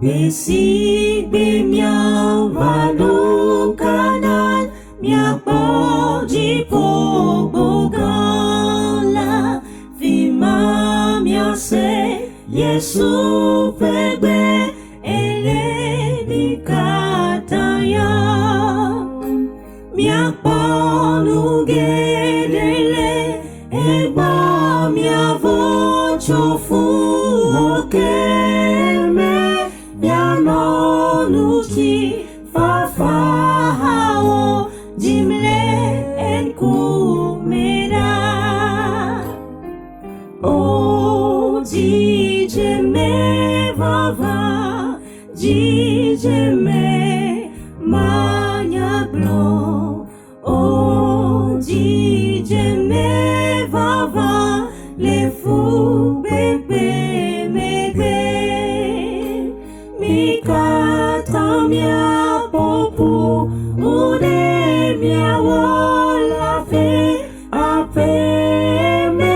Besi bimyang valung kanan miak boji po bogala vima miak se Yesu pegbe ele bikataya miak bonu gedele eba miak vocho fu okeme Nuti fa hao jimle en kumera o jijeme vava jijeme manya blo o jijeme vava le fu bebe mebe Mikata mia popu ude mia wola fe ape me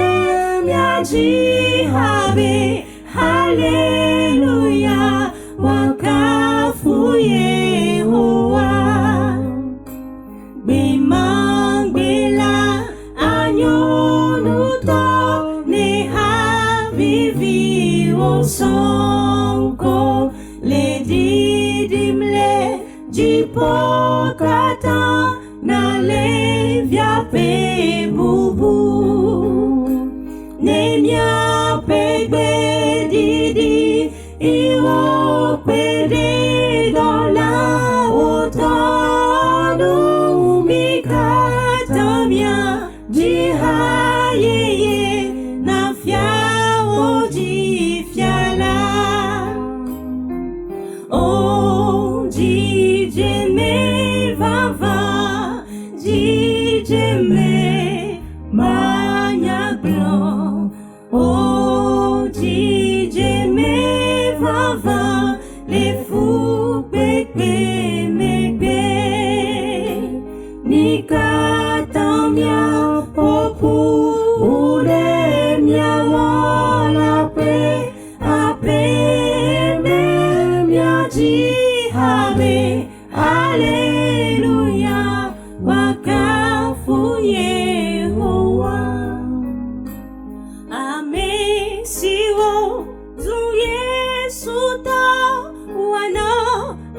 mia jihabe hallelujah wakafu Yehowa bimang bila anyonuto ne havivi osongko le didimle jipokata na le viape bubu ne mia pegbe didi iwo pede dola otanu mikata mia jihayeye na fia oji fiala Oh, jijeme vava, jijeme manyaglo. Oh, jijeme vava, le fu pepe megbe. Nikata mia popu, ule mia wala pe, ape. Jihabe, hallelujah, wakafu Yehowa. Ame siwo zu Yesu ta wana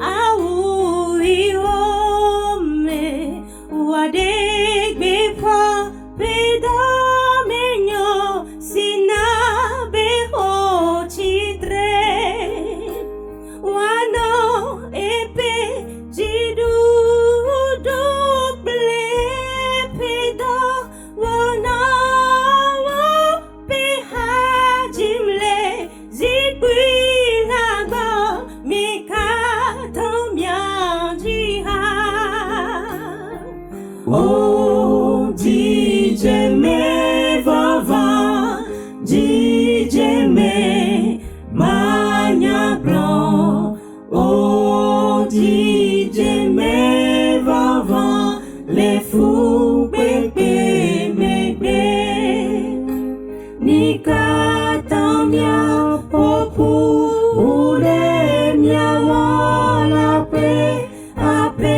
au iome wadegbe pa peda menyo sinabe ho chidre. Wano epe jidu doble pedo wana wo pe hajimle zibwi nago mikato myanjiha Oh jijeme vava jijeme manya blanc Oh, jijeme vava, le fou bébé bébé. Nikata mia popu, ule mia wala pe, ape